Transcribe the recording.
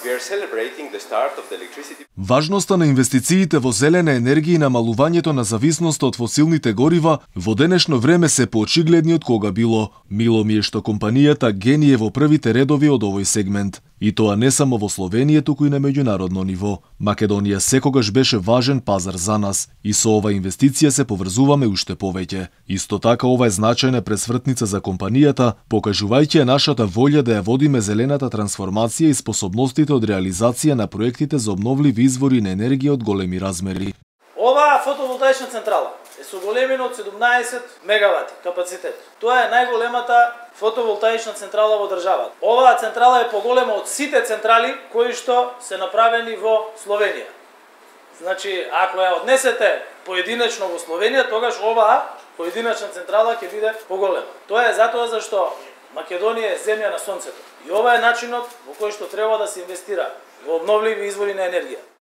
We are celebrating the start of the electricity. Важноста на инвестициите во зелена енергија и намалувањето на зависноста од фосилните горива во денешно време се поочигледни од кога било. Мило ми е што компанијата Гени е во првите редови од овој сегмент. И тоа не само во Словенија, туку и на меѓународно ниво. Македонија секогаш беше важен пазар за нас и со оваа инвестиција се поврзуваме уште повеќе. Исто така ова е значајна пресвртница за компанијата, покажувајќи нашата волја да ја водиме зелената трансформација и способностите од реализација на проектите за обновливи извори на енергија од големи размери. Оваа фотоволтаична централа е со големина од 17 мегавати капацитет. Тоа е најголемата фотоволтаична централа во државата. Оваа централа е поголема од сите централи кои што се направени во Словенија. Значи, ако ја однесете поединечно во Словенија, тогаш оваа поединечна централа ќе биде поголема. Тоа е затоа зашто Македонија е земја на сонцето. И ова е начинот во кој што треба да се инвестира во обновливи извори на енергија.